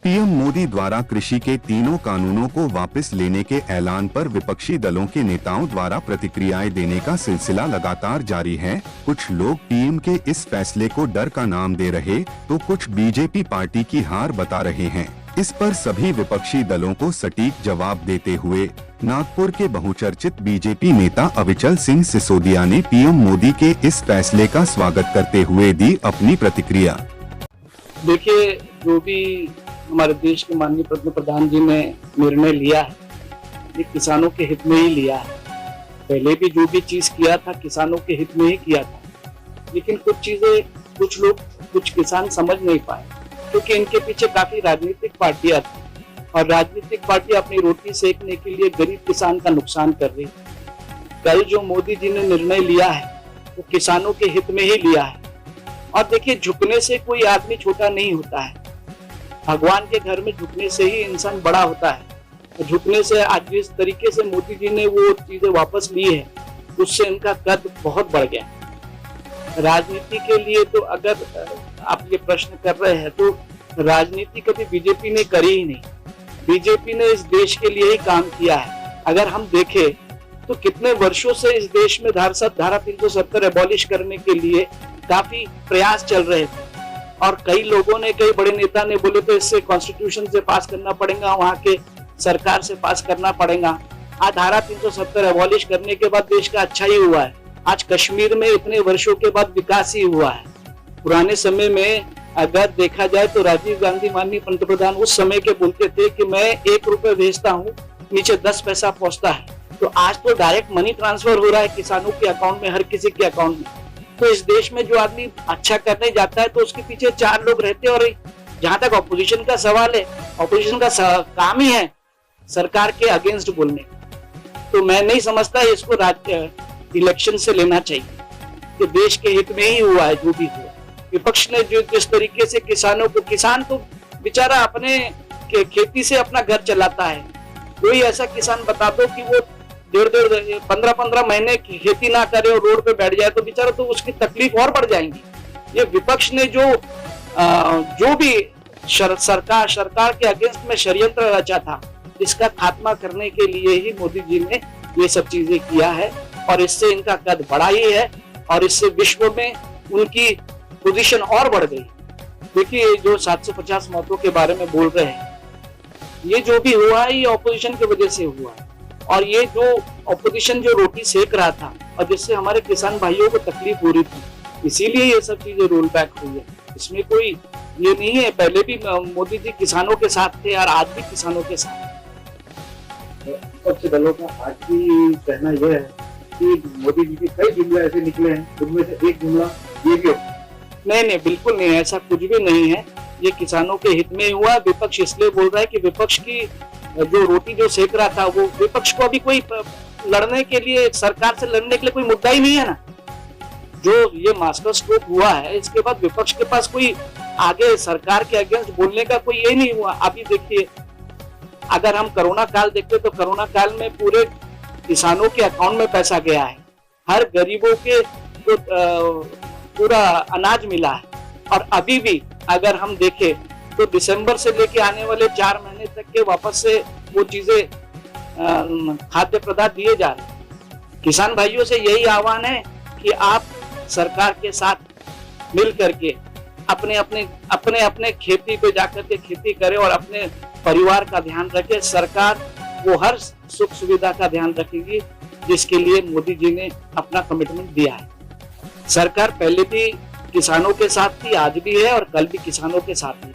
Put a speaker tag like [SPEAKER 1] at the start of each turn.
[SPEAKER 1] PM Modi द्वारा कृषि के तीनों कानूनों को वापस लेने के ऐलान पर विपक्षी दलों के नेताओं द्वारा प्रतिक्रियाएं देने का सिलसिला लगातार जारी है। कुछ लोग पीएम के इस फैसले को डर का नाम दे रहे तो कुछ बीजेपी पार्टी की हार बता रहे हैं। इस पर सभी विपक्षी दलों को सटीक जवाब देते हुए नागपुर के बहुचर्चित बीजेपी नेता अविचल सिंह सिसोदिया ने पीएम मोदी के इस फैसले का स्वागत करते हुए दी अपनी प्रतिक्रिया।
[SPEAKER 2] देखिए, जो भी हमारे देश के माननीय प्रधान जी ने निर्णय लिया है, ये किसानों के हित में ही लिया है। पहले भी जो भी चीज किया था किसानों के हित में ही किया था, लेकिन कुछ चीजें कुछ किसान समझ नहीं पाए, क्योंकि इनके पीछे काफी राजनीतिक पार्टियां थी और राजनीतिक पार्टियां अपनी रोटी सेकने के लिए गरीब किसान का नुकसान कर रही। कल जो मोदी जी ने निर्णय लिया है वो किसानों के हित में ही लिया है। और देखिए, झुकने से कोई आदमी छोटा नहीं होता है, भगवान के घर में झुकने से ही इंसान बड़ा होता है। झुकने से आज जिस तरीके से मोदी जी ने वो चीजें वापस ली है, उससे इनका कद बहुत बढ़ गया। राजनीति के लिए तो अगर आप ये प्रश्न कर रहे हैं तो राजनीति कभी बीजेपी ने करी ही नहीं। बीजेपी ने इस देश के लिए ही काम किया है। अगर हम देखें तो कितने वर्षों से इस देश में धारा 370 एबॉलिश करने के लिए काफी प्रयास चल रहे थे और कई लोगों ने, कई बड़े नेता ने बोले तो इससे कॉन्स्टिट्यूशन से पास करना पड़ेगा, वहां के सरकार से पास करना पड़ेगा। आज धारा 370 एबॉलिश करने के बाद देश का अच्छा ही हुआ है। आज कश्मीर में इतने वर्षों के बाद विकास ही हुआ है। पुराने समय में अगर देखा जाए तो राजीव गांधी माननीय पंतप्रधान उस समय के बोलते थे कि मैं 1 रुपए भेजता हूँ, नीचे 10 पैसा पहुंचता है। तो आज तो डायरेक्ट मनी ट्रांसफर हो रहा है किसानों के अकाउंट में, हर किसी के अकाउंट में। तो इस देश में जो आदमी अच्छा करने जाता है तो उसके पीछे 4 लोग रहते हैं। और जहां तक ऑपोजिशन का सवाल है, ऑपोजिशन का काम ही है सरकार के अगेंस्ट बोलने। तो मैं नहीं समझता इसको इलेक्शन से लेना चाहिए, कि देश के हित में ही हुआ है जो भी हुआ। विपक्ष ने जो जिस तरीके से किसानों को, किसान तो बेचारा अपने खेती से अपना घर चलाता है। कोई ऐसा किसान बता दो कि वो 15 महीने की खेती ना करे और रोड पे बैठ जाए, तो बेचारा तो उसकी तकलीफ और बढ़ जाएंगी। ये विपक्ष ने जो भी सरकार के अगेंस्ट में षड्यंत्र रचा था, इसका खात्मा करने के लिए ही मोदी जी ने ये सब चीजें किया है और इससे इनका कद बढ़ा ही है और इससे विश्व में उनकी पोजीशन और बढ़ गई। देखिए, जो 750 मौतों के बारे में बोल रहे हैं, ये जो भी हुआ है ये ऑपोजिशन की वजह से हुआ है। और ये जो ऑपोजिशन जो रोटी सेक रहा था और जिससे हमारे किसान भाइयों को तकलीफ हो रही थी, इसीलिए ये सब चीजें रोल बैक हुई है। इसमें कोई ये नहीं है, पहले भी मोदी जी किसानों के साथ थे और आज भी किसानों के साथ।
[SPEAKER 3] विपक्षी दलों का आज भी कहना यह है कि मोदी जी के कई जुमले ऐसे निकले हैं, उनमें से एक जुमला ये भी है।
[SPEAKER 2] नहीं, बिल्कुल नहीं, ऐसा कुछ भी नहीं है। ये किसानों के हित में हुआ। विपक्ष इसलिए बोल रहा है कि विपक्ष की जो रोटी जो सेक रहा था, वो विपक्ष को अभी कोई लड़ने के लिए, सरकार से लड़ने के लिए कोई मुद्दा ही नहीं है ना। जो ये मास्टर स्ट्रोक हुआ है, इसके बाद विपक्ष के पास कोई आगे सरकार के अगेंस्ट बोलने का कोई ये नहीं हुआ। अभी देखिए, अगर हम कोरोना काल देखते तो कोरोना काल में पूरे किसानों के अकाउंट में पैसा गया है, हर गरीबों के पूरा अनाज मिला है। और अभी भी अगर हम देखें तो दिसंबर से लेके आने वाले 4 महीने तक के वापस से वो चीजें खाद्य पदार्थ दिए जा रहे हैं। किसान भाइयों से यही आह्वान है कि आप सरकार के साथ मिल करके अपने खेती पे जाकर के खेती करें और अपने परिवार का ध्यान रखें। सरकार वो हर सुख सुविधा का ध्यान रखेगी जिसके लिए मोदी जी ने अपना कमिटमेंट दिया है। सरकार पहले भी किसानों के साथ थी, आज भी है और कल भी किसानों के साथ है।